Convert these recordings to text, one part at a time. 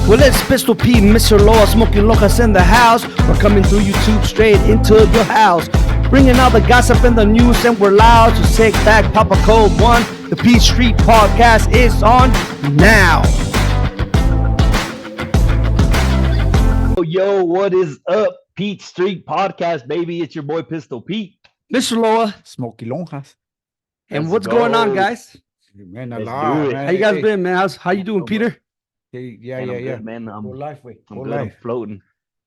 Well, it's Pistol P, Mr. Loa, Smoking Locas in the house. We're coming through YouTube straight into your house. Bringing out the gossip and the news, and we're loud. So sit back, pop a cold one. The P Street Podcast is on now. Yo, what is up, Pete Street Podcast, baby? It's your boy Pistol Pete. Mr. Loa. Smoky Lonjas. And Let's what's go. going on, guys? Man, Let's lot, do it. man. How you guys been, man? How you doing, Peter? Yeah. Man, I'm good, man. Go life, wait. I'm Go good. I'm life. floating.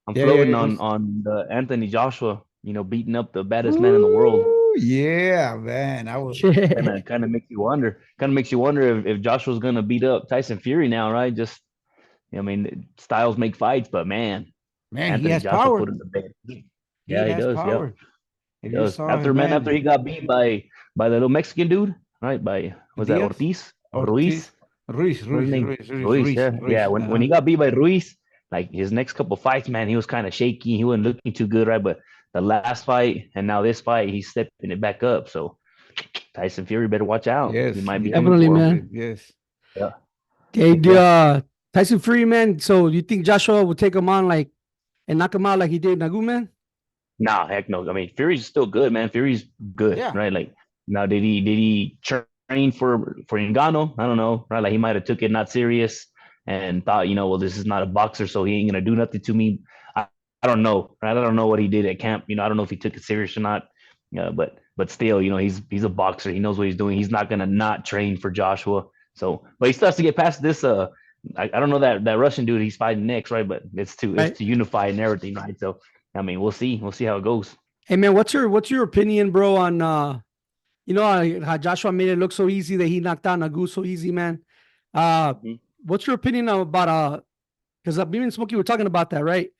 I'm Yeah, floating yeah, on the Anthony Joshua, beating up the baddest man in the world. Ooh, yeah, man. I was Kind of makes you wonder. Kind of makes you wonder if Joshua's gonna beat up Tyson Fury now, right? Just, styles make fights, but man, he Anthony has Joshua power. put him to bed. He He does. power. He If you does. saw After him, after he got beat by the little Mexican dude, right? Was that Diaz? Ortiz? Ruiz. What's his name? Ruiz, yeah. When uh-huh. he got beat by Ruiz, like his next couple fights, man, he was kind of shaky. He wasn't looking too good, right? But the last fight and now this fight, he's stepping it back up. So Tyson Fury better watch out. Yes, He might be Definitely, coming for him. man. Yes. Yeah. Okay, Tyson Fury, man. So you think Joshua would take him on and knock him out like he did NGannou, man? Nah, heck no. I mean, Fury's still good, man. Fury's good, Yeah. right? Like, now did he train for NGannou? I don't know, right? Like, he might have took it not serious and thought, well, this is not a boxer, so he ain't gonna do nothing to me. I don't know, right? I don't know what he did at camp. I don't know if he took it serious or not. But still, he's a boxer. He knows what he's doing. He's not gonna not train for Joshua. So, but he still has to get past this. I don't know that Russian dude he's fighting next, right? But it's to unify and everything, right? So, I mean, we'll see. We'll see how it goes. Hey, man, what's your opinion, bro, on how Joshua made it look so easy that he knocked out NGannou so easy, man? What's your opinion about because me and Smokey were talking about that, right?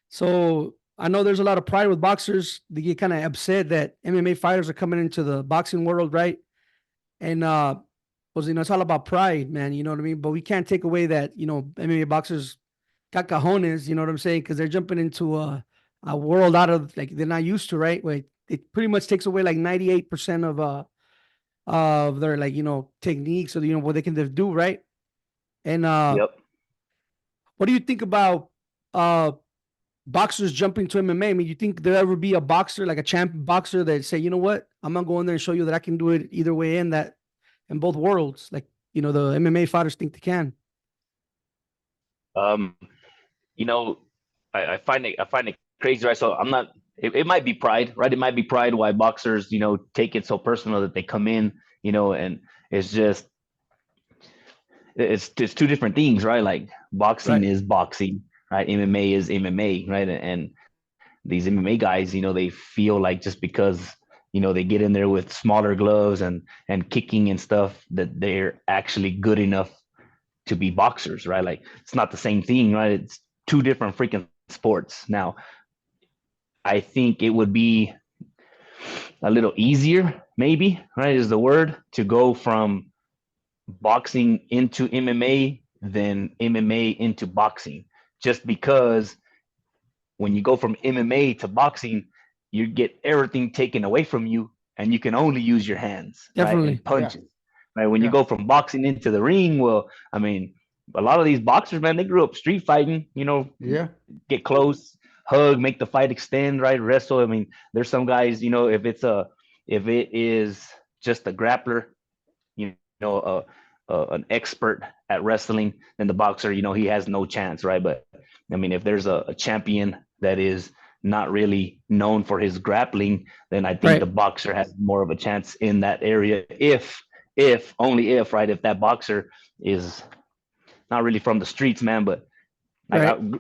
So I know there's a lot of pride with boxers. They get kind of upset that MMA fighters are coming into the boxing world, right? And it's all about pride, man. You know what I mean? But we can't take away that MMA boxers got cojones. You know what I'm saying? Because they're jumping into a world out of they're not used to, right? Where it pretty much takes away 98% of their techniques or what they can do, right? And what do you think about boxers jumping to MMA? I mean, you think there'll ever be a boxer, like a champion boxer, that say, you know what, I'm gonna go in there and show you that I can do it either way in both worlds, the MMA fighters think they can? I find it crazy, right? So I'm not. It might be pride, right? It might be pride why boxers, take it so personal that they come in, and it's just it's two different things, right? Like boxing is boxing, right? MMA is MMA, right? And these MMA guys, they feel like just because they get in there with smaller gloves and kicking and stuff that they're actually good enough to be boxers, right? Like it's not the same thing, right? It's two different freaking sports. Now, I think it would be a little easier, maybe, right, is the word, to go from boxing into MMA than MMA into boxing. Just because when you go from MMA to boxing, you get everything taken away from you and you can only use your hands, Definitely. right? And punches. Yeah. Right? When you go from boxing into the ring, well, I mean, a lot of these boxers, man, they grew up street fighting, get close, hug, make the fight extend, right? Wrestle. I mean, there's some guys, if it is just a grappler, an expert at wrestling, then the boxer, he has no chance, right? But I mean, if there's a champion that is not really known for his grappling, then I think the boxer has more of a chance in that area. If only if, right, if that boxer is not really from the streets, man, but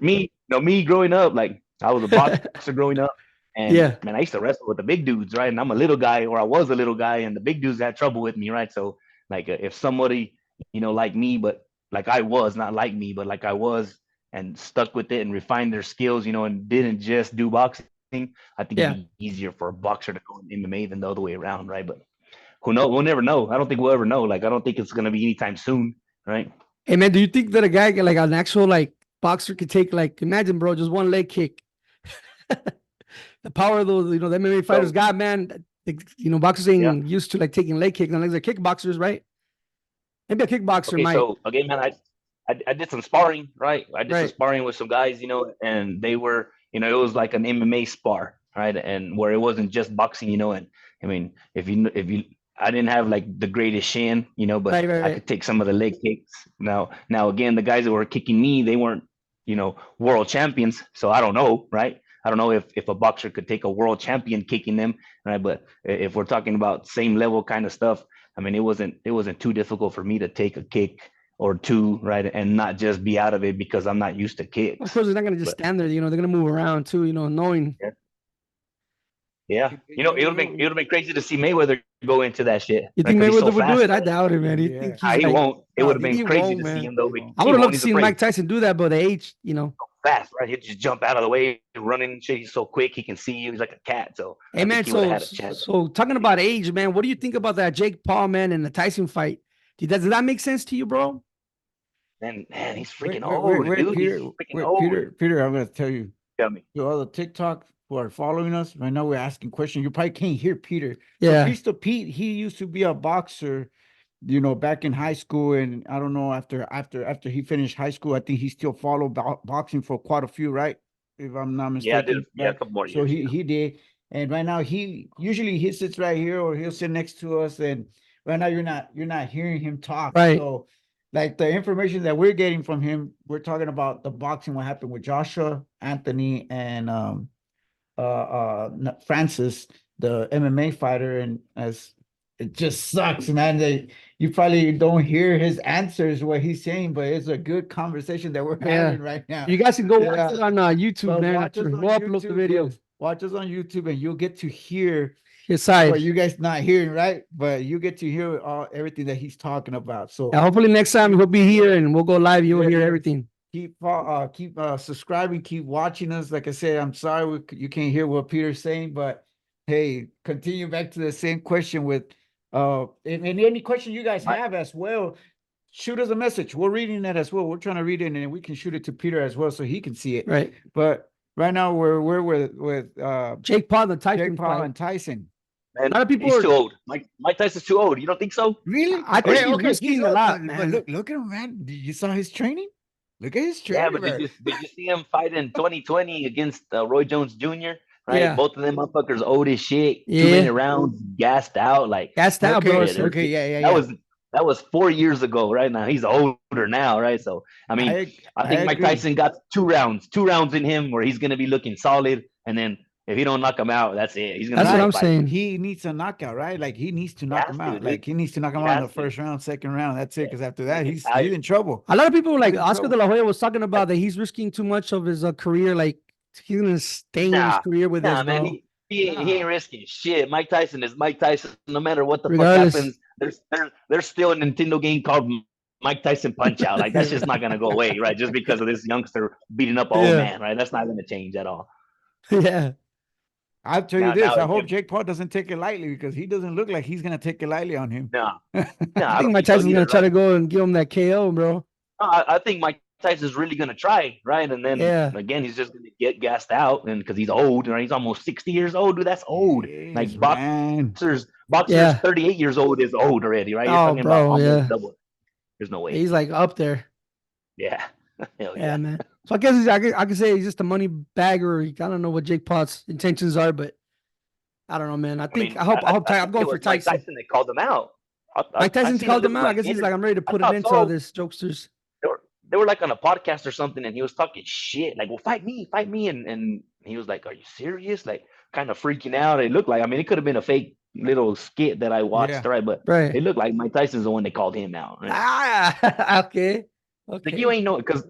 me growing up, like I was a boxer growing up, and man, I used to wrestle with the big dudes, right? And I'm a little guy, or I was a little guy, and the big dudes had trouble with me, right? So like if somebody, like me, but like I was, not like me, but like I was, and stuck with it and refined their skills, and didn't just do boxing, I think it'd be easier for a boxer to go in MMA than the other way around, right? But who knows? We'll never know. I don't think we'll ever know. Like, I don't think it's gonna be anytime soon, right? Hey, man, do you think that a guy, like an actual boxer, could take imagine, bro, just one leg kick? The power of those, the MMA fighters got, man. Boxers ain't used to taking leg kicks unless they're kickboxers, right? Maybe a kickboxer might. So again, man, I did some sparring, right? I did some Right. sparring with some guys, and they were, it was like an MMA spar, right? And where it wasn't just boxing, and I mean, I didn't have like the greatest shin, but Right. Right. I Right. could take some of the leg kicks. Now again, the guys that were kicking me, they weren't, world champions, so I don't know, right? I don't know if a boxer could take a world champion kicking them, right? But if we're talking about same level kind of stuff, I mean, it wasn't too difficult for me to take a kick or two, right, and not just be out of it because I'm not used to kicks. Of course, they're not gonna just But stand there. They're gonna move around too. Knowing. yeah, it would have been crazy to see Mayweather go into that shit. You right? think 'Cause he's Mayweather so would do fast, it? I right? doubt it, man. You Yeah. think he's He like? won't. It No, would have he been crazy won't, to see man. him though. He won't. I He would have won't. loved to He's see afraid. Mike Tyson do that, but the age, Fast, right? He'd just jump out of the way, running and shit. He's so quick. He can see you. He's like a cat. So Hey I man, think he would so have had a chance. so talking about age, man, what do you think about that Jake Paul man and the Tyson fight? Does that make sense to you, bro? Man, he's Wait, freaking wait, wait, old, wait, dude. He's Peter. freaking Wait, old. Peter, I'm gonna tell you. Tell me. To all the TikTok who are following us right now, we're asking questions. You probably can't hear Peter. Yeah. So Pistol Pete, he used to be a boxer, back in high school, and I don't know after he finished high school, I think he still followed boxing for quite a few, right? If I'm not Yeah, I did. mistaken. Yeah, a Right? couple more So years. he did, and right now he sits right here or he'll sit next to us, and right now you're not hearing him talk. Right. So like the information that we're getting from him, we're talking about the boxing, what happened with Joshua, Anthony, and Francis, the MMA fighter, and as it just sucks, man. You probably don't hear his answers, what he's saying, but it's a good conversation that we're Yeah. having right now. You guys can go watch Yeah. it on YouTube, But man. watch us After on we'll upload the YouTube, video. yes. Watch us on YouTube, and you'll get to hear His side. what you guys not hearing, right? But you get to hear everything that he's talking about. So Yeah, hopefully next time he'll be here and we'll go live. You'll Yeah, hear yeah. everything. keep subscribing, keep watching us. Like I said, I'm sorry you can't hear what Peter's saying, but hey, continue back to the same question with and any question you guys have as well, shoot us a message. We're reading that as well. We're trying to read it, and we can shoot it to Peter as well so he can see it. Right. But right now we're with Jake Paul, the Tyson Jake Paul fight. and Tyson. Man, A lot of people he's are- too old. Mike Tyson's too old. You don't think so? Really? I think he's risking a old, lot, but man. look at him, man. You saw his training? Look at his training. Yeah, but man. did you see him fight in 2020 against Roy Jones Jr.? Right, Yeah. both of them motherfuckers old as shit. Yeah. 2 minute rounds, gassed out. Like Gassed out, bro. Okay, Yeah, okay, yeah. that was 4 years ago. Right now he's older now, right? So I mean, I think Mike agree. Tyson got 2 rounds in him where he's gonna be looking solid, and then if he don't knock him out, that's it. He's gonna. That's what be I'm fight. saying. He needs a knockout, right? Like he needs to knock has him to, out. dude. Like he needs to knock him He out in has the to. first round, second round. That's it. Because after that, he's I- in trouble. A lot of people like He's in Oscar trouble. De La Hoya was talking about that he's risking too much of his career. Like he's gonna stay in his Nah, career with Nah, this, man, bro. he ain't risking shit. Mike Tyson is Mike Tyson. No matter what the Regardless. fuck happens, there's still a Nintendo game called Mike Tyson Punch Out. Like that's just not gonna go away, right? Just because of this youngster beating up an old Yeah. man, right? That's not gonna change at all. Yeah. I'll tell you Now- this. now I if hope you- Jake Paul doesn't take it lightly because he doesn't look like he's gonna take it lightly on him. No, I I think don't Mike so Tyson's either, gonna try to right? go and give him that KO, bro. No, I think Mike Tyson's really gonna try, right? And then Yeah. again, he's just gonna get gassed out, and because he's old, right? He's almost 60 years old, dude. That's old. Like Yes, man. boxers, Yeah. 38 years old is old already, right? You're Oh, talking bro, about almost yeah. double. There's no way. He's like up there. Yeah. Hell Yeah, yeah. man. So I guess I could say he's just a money bagger. I don't know what Jake Paul's intentions are, but I don't know, man. I mean, hope I'm think going it for was Mike Tyson. that called him out. Mike Tyson's seen a called him little, out. I guess he's like, I'm ready to put thought an end to so. all this, jokesters. They were like on a podcast or something, and he was talking shit, like, "Well, fight me," and he was like, "Are you serious?" Like, kind of freaking out. It looked like, I mean, it could have been a fake little skit that I watched, Yeah. right? But Right. it looked like Mike Tyson's the one that called him out. Right? Ah, okay. Like you ain't know because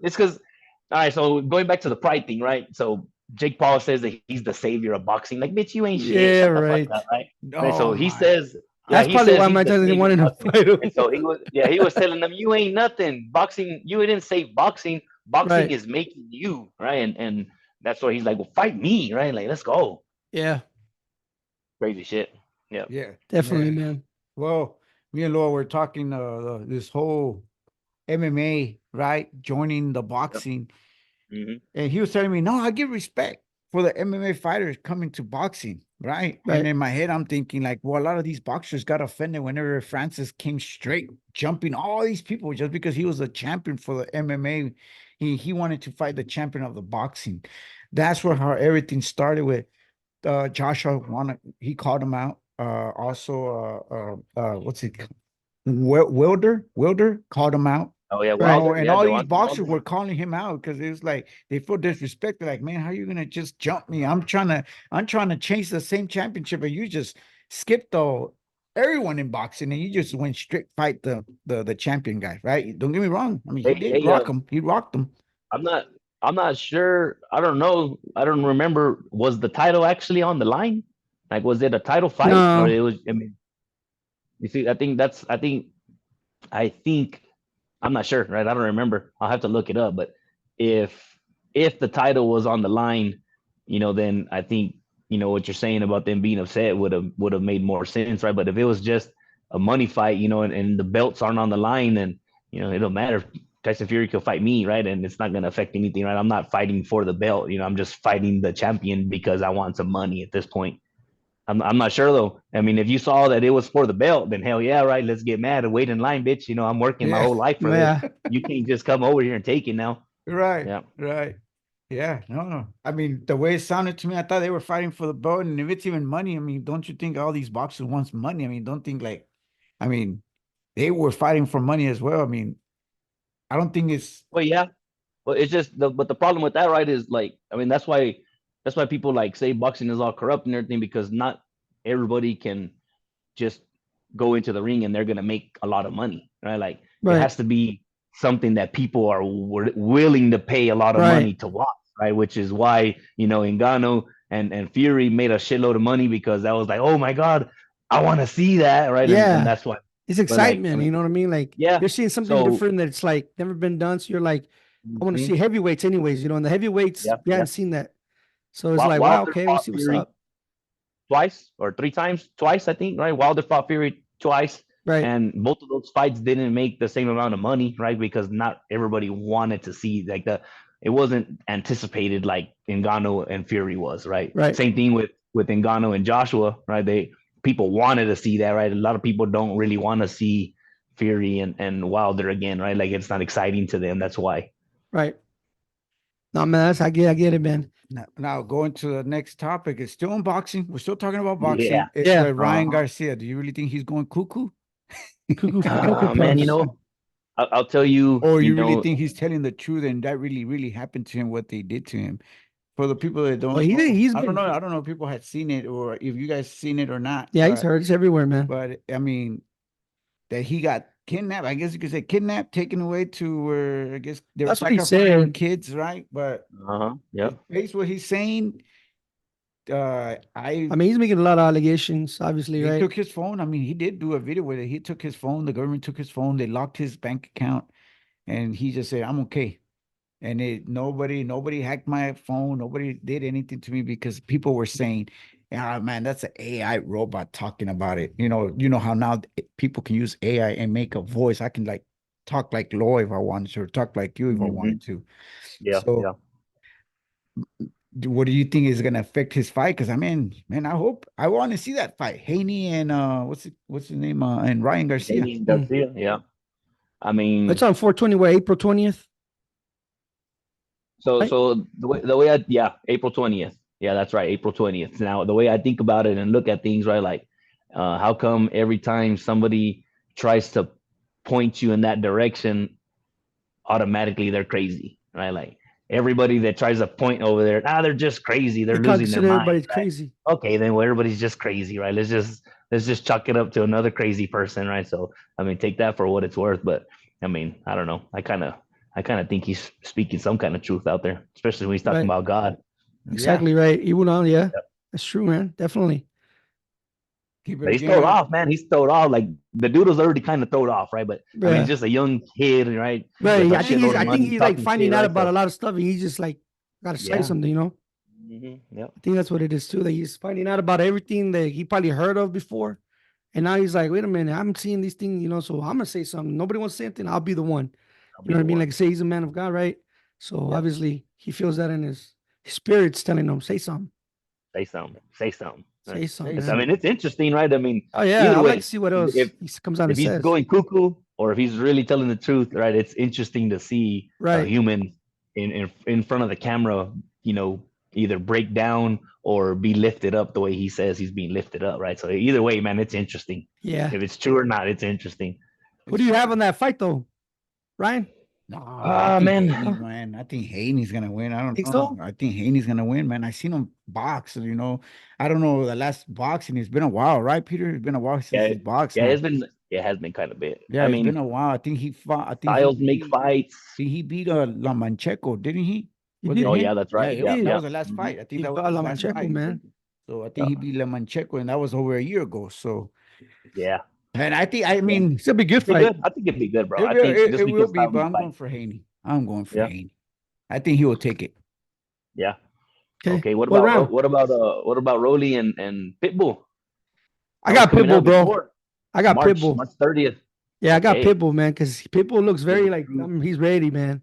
all right. So going back to the pride thing, right? So Jake Paul says that he's the savior of boxing. Like, bitch, you ain't shit. Yeah, Shut the fuck right. up, right? No, Right, so he my- says. That's he probably says why he's Mike the Tyson savior wanted of to boxing. fight him. And so he was telling them, you ain't nothing. Boxing, you didn't save boxing. Boxing Right. is making you, right? And that's why he's like, well, fight me, right? Like, let's go. Yeah, Crazy shit. Yeah. Yeah, definitely, yeah. man. Well, me and Laura were talking this whole MMA, right? Joining the boxing. hmm And he was telling me, no, I give respect. for the MMA fighters coming to boxing, right? Right. And in my head, I'm thinking like, well, a lot of these boxers got offended whenever Francis came straight, jumping all these people just because he was a champion for the MMA. He wanted to fight the champion of the boxing. That's where how everything started with Joshua. He called him out. What's it? Wilder called him out. Oh yeah, Right. Wilder. And Yeah, all these Deontay boxers Wilder. were calling him out because it was like they feel disrespected. Like, man, how are you gonna just jump me? I'm trying to chase the same championship, and you just skipped everyone in boxing, and you just went straight fight the champion guy, right? Don't get me wrong. I mean, he did rock him. He rocked him. I'm not sure. I don't know. I don't remember. Was the title actually on the line? Like, was it a title fight No. or it was? I mean, you see, I think I'm not sure, right? I don't remember. I'll have to look it up. But if the title was on the line, then I think what you're saying about them being upset would have made more sense, right? But if it was just a money fight, and the belts aren't on the line, then it don't matter. Tyson Fury could fight me, right? And it's not going to affect anything, right? I'm not fighting for the belt. I'm just fighting the champion because I want some money at this point. I'm not sure though. I mean, if you saw that it was for the belt, then hell yeah, right. Let's get mad and wait in line, bitch. I'm working my whole life for Yeah. this. You can't just come over here and take it now. Right. Yeah. Right. Yeah. No. I mean, the way it sounded to me, I thought they were fighting for the belt. And if it's even money, I mean, don't you think all these boxers wants money? I mean, don't think I mean, they were fighting for money as well. I mean, I don't think it's Well, yeah. Well, it's just but the problem with that, right, is like, I mean, that's why people like say boxing is all corrupt and everything, because not everybody can just go into the ring and they're gonna make a lot of money, right? Like it has to be something that people are willing to pay a lot of money to watch, right? Which is why Ngannou and Fury made a shitload of money, because that was like, oh my god, I want to see that, right? Yeah. And that's why it's excitement. I mean, you know what I mean? Like, yeah, you're seeing something different that's like never been done. So you're like, I want to see heavyweights anyways, and the heavyweights, we hadn't seen that. So it's like, wow, okay, we'll see what's up. Twice or three times, I think, right? Wilder fought Fury twice. Right. And both of those fights didn't make the same amount of money, right? Because not everybody wanted to see it wasn't anticipated like Ngannou and Fury was, right? Right. Same thing with Ngannou and Joshua, right? People wanted to see that, right? A lot of people don't really want to see Fury and Wilder again, right? Like it's not exciting to them. That's why. Right. No, man, I get it, man. Now going to the next topic. It's still unboxing. We're still talking about boxing. Yeah. It's with Ryan Garcia. Do you really think he's going cuckoo? Man, I'll tell you. Or you really think he's telling the truth and that really, really happened to him, what they did to him? For the people that don't, I don't know. I don't know if people had seen it or if you guys seen it or not. Yeah, he's heard. It's everywhere, man. But I mean, that he got kidnapped. I guess you could say kidnapped, taken away to where I guess they were sacrificing kids, right? But yeah, based what he's saying. I mean, he's making a lot of allegations, obviously, right? He took his phone. I mean, he did do a video where he took his phone. The government took his phone. They locked his bank account, and he just said, "I'm okay." And nobody hacked my phone. Nobody did anything to me because people were saying, "Ah, man, that's an AI robot talking about it." You know how now people can use AI and make a voice. I can like talk like Loy if I wanted to, or talk like you if I wanted to. Yeah. So, yeah. What do you think is going to affect his fight? Because I mean, man, I want to see that fight. Haney and what's his name? And Ryan Garcia. Yeah. I mean, it's on 420. Where April 20th. So the way April 20th. Yeah, that's right, April 20th. Now the way I think about it and look at things, right? Like, how come every time somebody tries to point you in that direction, automatically they're crazy, right? Like. Everybody that tries to point over there, they're just crazy. They're losing their mind. Everybody's crazy. Okay, then everybody's just crazy, right? Let's just chalk it up to another crazy person, right? So I mean, take that for what it's worth. But I mean, I don't know. I kind of think he's speaking some kind of truth out there, especially when he's talking about God. Exactly right. He went on, yeah. That's true, man. Definitely. He's throwed off, man. He's throwed off. Like the dude was already kind of throwed off, right? But I mean, just a young kid, right? Right. I think he's like finding out about a lot of stuff. And he's just like got to say something, Yeah. I think that's what it is too. That he's finding out about everything that he probably heard of before, and now he's like, wait a minute, I'm seeing these things, so I'm gonna say something. Nobody wants to say anything. I'll be the one. You know what I mean? Like say he's a man of God, right? So obviously he feels that in his his spirit's telling him, say something, Say something. Say something. say something. Say I Man. mean, it's interesting, right? I mean, Oh yeah, either I'd way, like to see what else if he comes out if and he's says. going cuckoo or if he's really telling the truth, right? It's interesting to see a Right. human in front of the camera, either break down or be lifted up the way he says he's being lifted up, right? So either way, man, it's interesting. Yeah. If it's true or not, it's interesting. Who do you have on that fight though, Ryan? No, Ah, I think man. Haney, man. I think Haney's gonna win. I don't Think know. so? I think Haney's gonna win, man. I seen him box. I don't know the last boxing. It's been a while, right, Peter? It's been a while since Yeah, he's boxed. yeah, Huh? it has been kind of bit. Yeah, I it's mean, been a while. I think he fought. I think styles make fights. he beat La Mancheco, didn't he? He Was did. it Oh him? yeah, that's right. Yeah, Yeah, that yeah. was the last Mhm. fight. I think He that was fought the La last Mancheco, fight. man. So I think he beat La Mancheco, and that was over a year ago. So, Yeah. and I mean, It's gonna be a good It'd be fight. good. I think it'd be good, bro. it I will, think it, just it will because be, style but make I'm going fights. for Haney. I'm going for Yeah. Haney. I think he will take it. Yeah. Okay. Okay. What What about round? what about Rolly and Pittbull? I That was got coming Pittbull, up bro. before I got March Pittbull. 30th. Yeah, I got Okay. Pittbull, man, because Pittbull looks very like he's ready, man.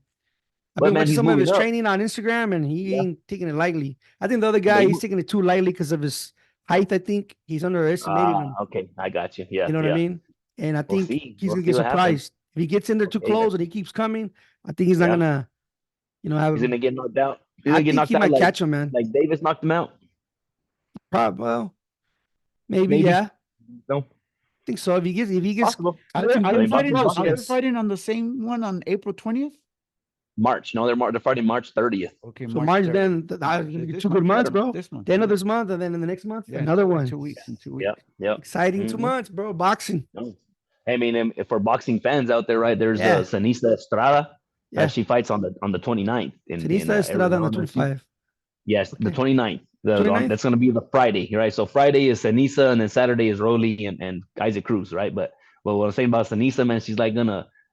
I've But been man, watching he's some of his moving up. training on Instagram, and he Yeah. ain't taking it lightly. I think the other But guy, he he's taking it too lightly because of his height. I think he's underestimating him. Okay. I got you. Yeah. You know what I Yeah. mean? And I We'll think see. he's We'll gonna see get what happens. surprised if he gets in there too Okay. close and he keeps coming. I think he's not Yeah. gonna, have. He's gonna get knocked out. He's I gonna get think knocked he out might like catch him, man. Davis knocked him out. Probably, well, maybe, Maybe. yeah. No. I think so. If he gets, Possible. Are they, looking are good they mean, fighting? close, Are they yes. fighting on the same one on April 20th? March. No, they're fighting March 30th. Okay, So March 3rd. then This 2 good month? months, bro. This month. The end of this month, and then in the next month, Yeah, another in one. 2 weeks. In 2 weeks. Yep. Yep. Exciting 2 Mhm. months, bro. Boxing. No. I mean, for boxing fans out there, right? There's Yeah. Sanisa Estrada. Yeah. She fights on the 29th in Tenista Estrada on the Arizona. 25. Yes, the Okay. 29th. 29th? That's going to be the Friday, right? So Friday is Sanisa, and then Saturday is Rolly and Isaac Cruz, right? But what I'm saying about Sanisa, man, she's like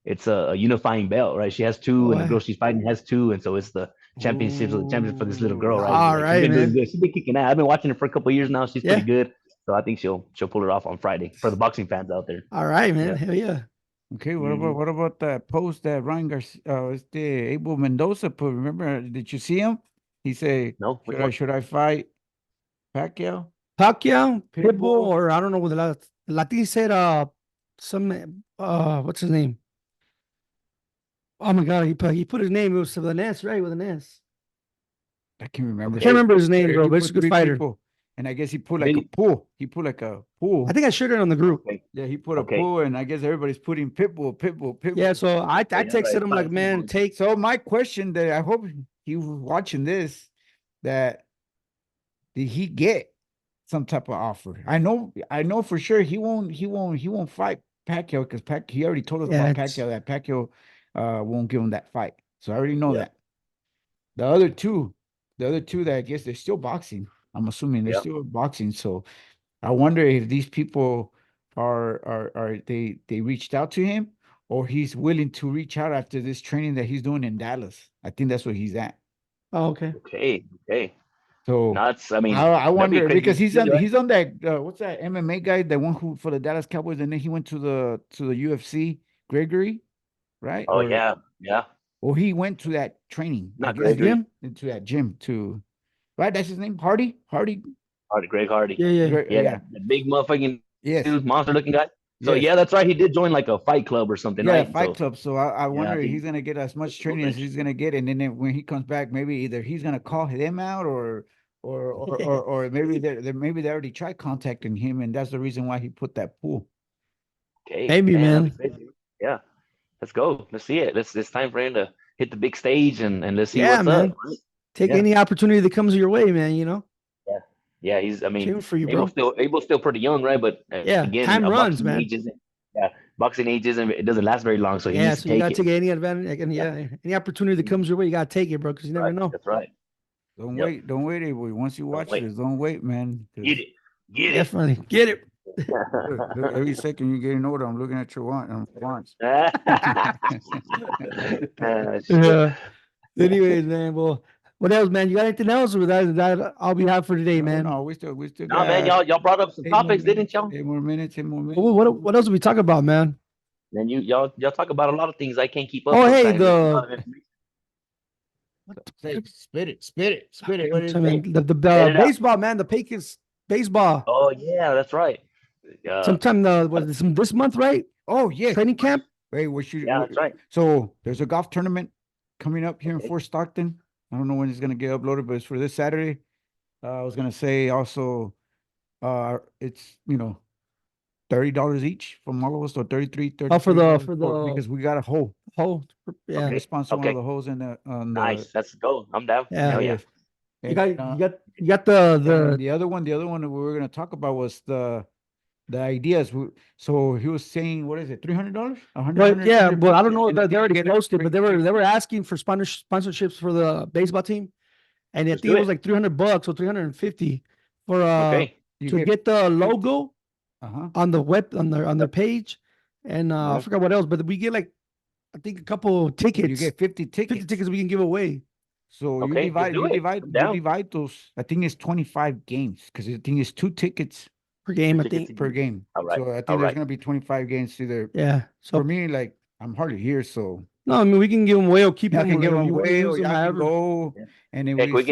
it's a unifying belt, right? She has two, and the girl she's fighting has two, and so it's the championship for this little girl, right? All Like, right, she's been doing man. good. She's been kicking ass. I've been watching her for a couple of years now. She's Yeah. pretty good. So I think she'll pull it off on Friday for the boxing fans out there. All right, man. Yeah. Hell yeah. Okay, what about that post that Ryan Garcia, Abel Mendoza put? Remember, did you see him? He said, No, which one? should I fight Pacquiao? Pacquiao, Pitbull, Pitbull. or I don't know what the Latin said, some, what's his name? Oh my God, he put his name. It was with an S, right? With an S. I can't remember. I can't remember his name, He bro, but put it's a good 3 fighter. people, and I guess he put I like a think- pool. He put like a pool. I think I shared it on the group. Yeah, he put a Okay. pool, and I guess everybody's putting Pitbull. Yeah, so I Yeah, texted right. him like, man, take. So my question that I hope he was watching this, that did he get some type of offer? I know for sure he won't fight Pacquiao because he already told us Yeah, about it's- Pacquiao that Pacquiao won't give him that fight. So I already know Yeah. that. The other two that I guess they're still boxing. I'm assuming they're Yeah. still boxing. So I wonder if these people are they reached out to him, or he's willing to reach out after this training that he's doing in Dallas. I think that's where he's at. Oh, okay. Okay. So Nuts. I mean, I wonder crazy because to see, right? he's on that what's that MMA guy, the one who for the Dallas Cowboys, and then he went to the UFC, Gregory, right? Oh yeah. Or he went to that training. Not I guess, Gregory. into that gym too. Right, that's his name, Hardy. Greg Hardy. Yeah, yeah. Yeah. The big motherfucking Yes. monster looking guy. So Yes. yeah, that's right. He did join like a fight club or something, Yeah, right? Fight So, Club. So I wonder if he- he's gonna get as much that's a training little as he's gonna get, and then when he comes back, maybe either he's gonna call them out or maybe they already tried contacting him, and that's the reason why he put that pool. Okay. Maybe, man. that'd be crazy. Yeah. Let's go. Let's see it. It's time for him to hit the big stage and let's see Yeah, what's man. up. Right? Take Yeah. any opportunity that comes your way, man. You know, Yeah, I mean, cheering for you, bro. Abel's still pretty young, right? But Yeah, again, time runs, boxing man. age isn't. Yeah, boxing age isn't. It doesn't last very long, so he Yeah, needs so to you gotta take it. take any advantage. Like, yeah, any opportunity that comes your way, you gotta take it, bro, because you never Right, know. That's right. Don't Yep. wait, Abel. Once you watch wait. this, don't wait, man. 'cause Get it. Definitely get it. look, every second you're getting older, I'm looking at your watch. Yeah. Anyways, man. Well, what else, man? You got anything else, or that all we have for today, man? No, we still Nah, man, y'all brought up some 8 more topics, didn't minutes, y'all? 8 more minutes, 8 more minutes. What else did we talk about, man? And y'all talk about a lot of things I can't keep up. Oh, hey, sometimes. There's a lot of information. Say, spit it. What is I it? mean, the Get it out. baseball, man, the Pecos baseball. Oh yeah, that's right. Sometime this month, right? Oh, yes. Training camp. Hey, we should. Yeah, that's right. So there's a golf tournament coming up here in Okay. Fort Stockton. I don't know when it's gonna get uploaded, but it's for this Saturday. I was gonna say also, it's $30 each from all of us, so 33. Oh, for the because we got a hole. hole. Yeah. We sponsor one of Okay. the holes in the on the Nice. Let's go. I'm down. Yeah. Hell yeah. You and, got and the the other one that we were gonna talk about was the ideas. So he was saying, what is it, $300? but yeah, but I don't know And that they already get it posted, free. but they were asking for sponsorships for the baseball team, and I Let's think do it was it. like $300 or 350 for Okay. to get the logo Uh-huh. on the web on their page, and I forgot what else, but we get like I think a couple tickets. You get 50 tickets. 50 tickets we can give away. So Okay, let's do it. I'm down. divide those. I think it's 25 games because I think it's 2 tickets Per game, I Tickets think. per game. All right. So I think All there's right. gonna be 25 games either. Yeah. So For me, like I'm hardly here, so no, I mean we can give them away or keep I them. can give them you wanna away use or them y'all can however. go. Yeah. And then Heck, we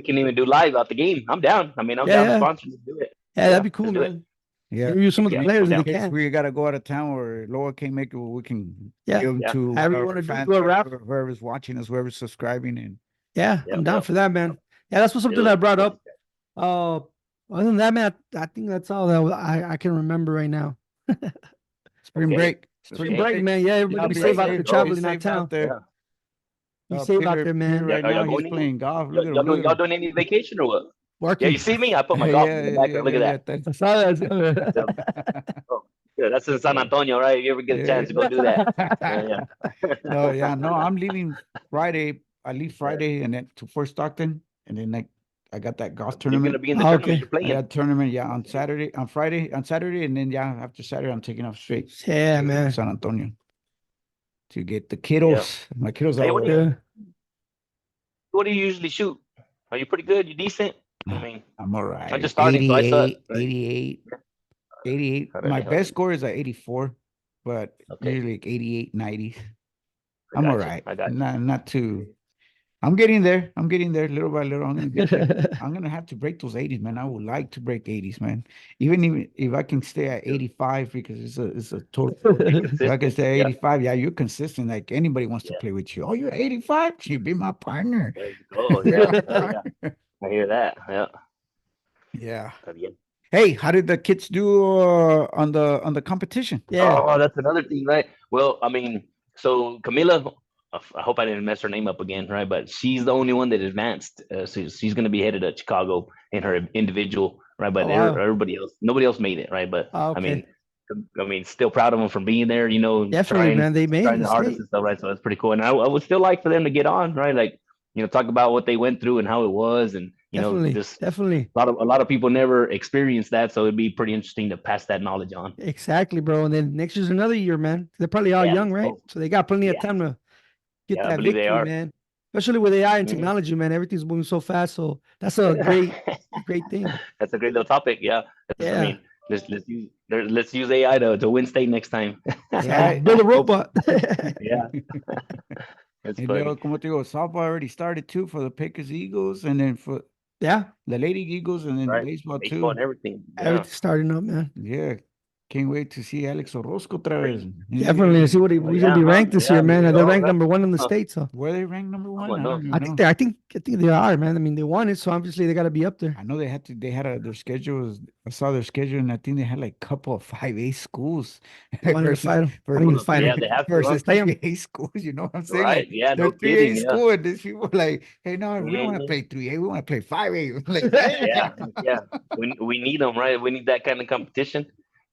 can even do live out the game. I'm down. I mean, I'm down to sponsor. Let's do it. Yeah, that'd be cool, let's do it. man. Yeah. Interview some of the Yeah, players I'm if they down. can. We gotta go out of town or Loa can't make it. We can Yeah. give them Yeah. to However you our wanna do, fans, do a raffle. whoever's watching us, whoever's subscribing, and Yeah, Yep, I'm down yep. for that, man. Yeah, that's what something Do it. I brought up. Other than that, man, I think that's all that I can remember right now. spring Okay. break. Spring break, man. Yeah, everybody Y'all be be safe out safe, there bro. traveling Be out safe town. out there. Be safe out there, man. Right Are y'all now, he's going playing golf. Look at him. Y'all doing any vacation or what? Yeah, Working. you see me? I put my golf in the background. Look at that. I saw that. Oh, yeah, that's in San Antonio, right? If you ever get a chance to go do that. Yeah. No, I'm leaving Friday. I leave Friday and then to Fort Stockton, and then I got that golf You're gonna tournament. be in the Okay. tournament. You're I playing. got tournament, yeah, on Saturday, and then after Saturday, I'm taking off straight Yeah, to man. San Antonio to get the kiddos. My kiddos Hey, are what do over you- there. What do you usually shoot? Are you pretty good? You decent? I mean, I'm all right. I just started, so I suck. 88. Alright, My alright. best score is at 84, but Okay. usually like 88, 90. I I'm got all you. right. I got you. Not too. I'm getting there. Little by little. I'm gonna get there. I'm gonna have to break those 80s, man. I would like to break 80s, man. Even if I can stay at 85, because it's a total. If I can stay at 85, yeah, you're consistent. Like anybody wants to play with you. Oh, you're 85. You be my partner. Let's go. Yeah. I hear that. Yeah. Yeah. But yeah. Hey, how did the kids do on the competition? Yeah. Oh, that's another thing, right? Well, I mean, so Camila, I hope I didn't mess her name up again, right? But she's the only one that advanced. So she's going to be headed to Chicago in her individual, right? But everybody else, nobody else made it, right? But Okay. I mean, still proud of them for being there. You know, Definitely, man. They made trying the the hardest state. and stuff, right? So that's pretty cool. And I would still like for them to get on, right? Like, you know, talk about what they went through and how it was, and you know, just definitely. a lot of people never experienced that, so it'd be pretty interesting to pass that knowledge on. Exactly, bro. And then next year's another year, man. They're probably all young, right? So they got plenty of time to get that victory, man. Especially with AI and technology, man. Everything's moving so fast. So that's a great thing. That's a great little topic. Yeah. I mean, let's use AI to win state next time. Yeah, build a robot. Yeah. It's funny. Como te digo, softball already started too for the Pecos Eagles, and then for the Lady Eagles, and then the baseball too. And everything. Yeah. Everything's starting up, man. Yeah. Can't wait to see Alex Orozco otra vez. Definitely. See what he's gonna be ranked this year, man. They're ranked number 1 in the state. So were they ranked number 1? I think they are, man. I mean, they won it, so obviously they got to be up there. I know they had their schedules. I saw their schedule, and I think they had like a couple of 5A schools. Versus 3A schools. You know what I'm saying? Right? Like, yeah, they're no 3A kidding. school, and these people are like, hey, no, we don't want to play 3A. We want to play 5A. Like, yeah. We need them, right? We need that kind of competition.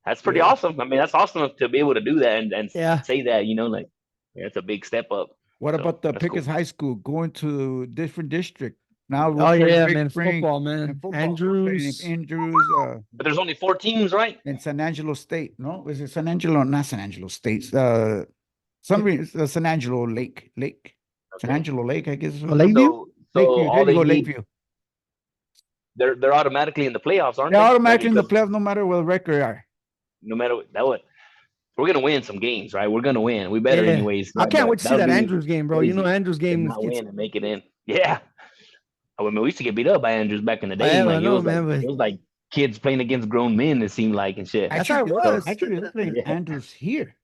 That's pretty awesome. I mean, that's awesome to be able to do that and say that, you know, like it's a big step up. What about the Pecos High School going to different district? Now, man, football, man. Andrews. But there's only 4 teams, right? In San Angelo State, no? Is it San Angelo? Not San Angelo State. San Angelo Lake. Okay. San Angelo Lake, I guess. Lakeview? Lakeview. They're automatically in the playoffs, aren't they? They're automatically in the playoffs no matter what record they are. No matter what. we're gonna win some games, right? We're gonna win. We better Yeah. anyways. I Right? can't But wait to see would that be Andrews game, bro. You know crazy Andrews to game not gets. win and make it in. Yeah. I mean, we used to get beat up by Andrews back in the day. Yeah, I Like know, man, but it was like kids playing against grown men. It seemed like and shit. That's how it Actually, was. actually, they're playing Yeah. Andrews here.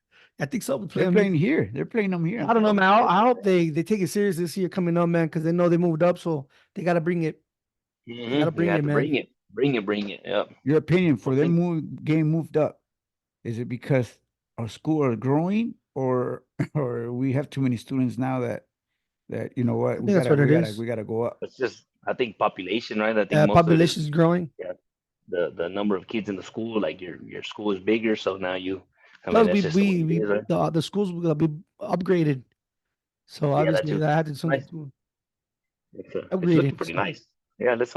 I think so. We play They're them. playing here. They're playing them here. I don't know, man. I hope they take it serious this year coming up, man, because they know they moved up, so they got to bring it. They got to You bring have it, to man. bring it. Yep. Your opinion for them think- game moved up? Is it because our school are growing, or or we have too many students now that you know what, think that's what it is. we gotta go up. It's just I think population, right? I think most Population of is growing. it is the number of kids in the school. Like your school is bigger, so now you. I Plus, mean, that's just the way it is, right? the schools will be upgraded. So Yeah, that obviously too. that had to something Nice. to do. It's Upgraded, looking pretty so. nice. Yeah, let's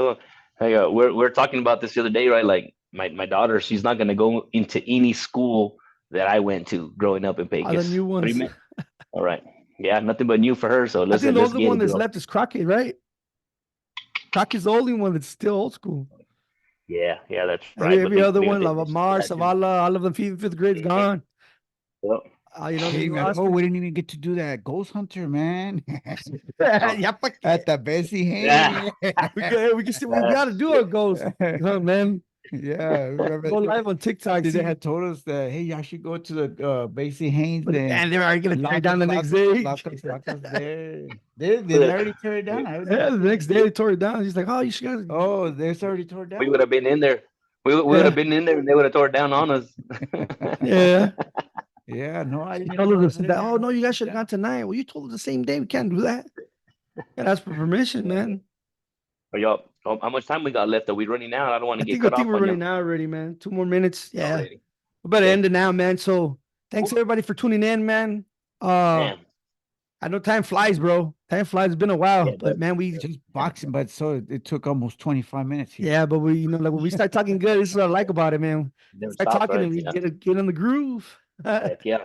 hey, we're talking about this the other day, right? Like my daughter, she's not gonna go into any school that I went to growing up in All the Pecos. new What do you ones. mean? All right. Yeah, nothing but new for her. So I let's think the let's only get one it, that's girl. left is Crockett, right? Crockett's the only one that's still old school. Yeah, that's right. Every other we one, gotta like take Mars, that too. Zavala, all of them fifth grade's Mhm. gone. Yep. You know, the Hey, new man, roster. we didn't even get to do that Ghost Hunter, man. Yeah, fuck At the Bessie Yeah. Hayes. we gotta do a ghost. Man, Yeah, remember go live on TikTok. they See, had told us that, hey, y'all should go to the Bessie Haynes and they're already gonna tear it down the next day. lock us there. Did they already tear it down? I haven't Yeah, seen the it. next day they tore it down. He's like, "Oh, you should." Oh, there's already tore down. We would have been in there. We would Yeah. have been in there, and they would have tore it down on us. Yeah. Yeah, no, I didn't Told know us that. Oh no, you guys should have gone tonight. Well, you told us the same day. We can't do that. Gotta ask for permission, man. Are y'all? How much time we got left? Are we running out? I don't want I to get think cut off we're on running you out already, man. 2 more minutes. Yeah, already. we better Okay. end it now, man. So thanks everybody for tuning in, man. Damn. I know time flies, bro. Time flies. It's been a while, Yeah, but man, we just boxing, but so it took almost 25 minutes here. yeah, but we like when we start talking good, this is what I like about it, man. Never Start stops, talking right? and we Yeah. get in the groove. Heck yeah.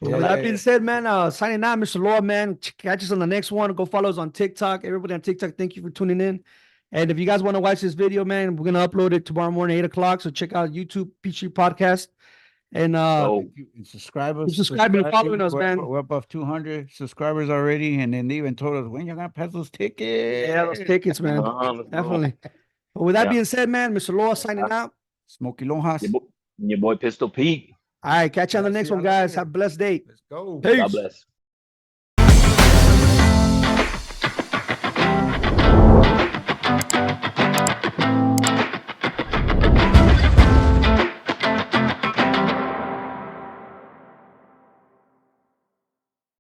With that being said, man, signing out, Mr. Law, man. Catch us on the next one. Go follow us on TikTok. Everybody on TikTok, thank you for tuning in. And if you guys want to watch this video, man, we're gonna upload it tomorrow morning, 8 o'clock. So check out YouTube Peachtree Podcast. And Oh, subscribe us. subscribing and following us, man. We're above 200 subscribers already, and then they even told us when you're gonna pass those tickets. Yeah, those tickets, man. let's go. Definitely. But with that Yeah. being said, man, Mr. Law signing out. Smoky Lonjas. Your boy Pistol Pete. All right, catch you on the Yeah, next see one, y'all guys. later. Have a blessed day. Let's go. Peace. God bless.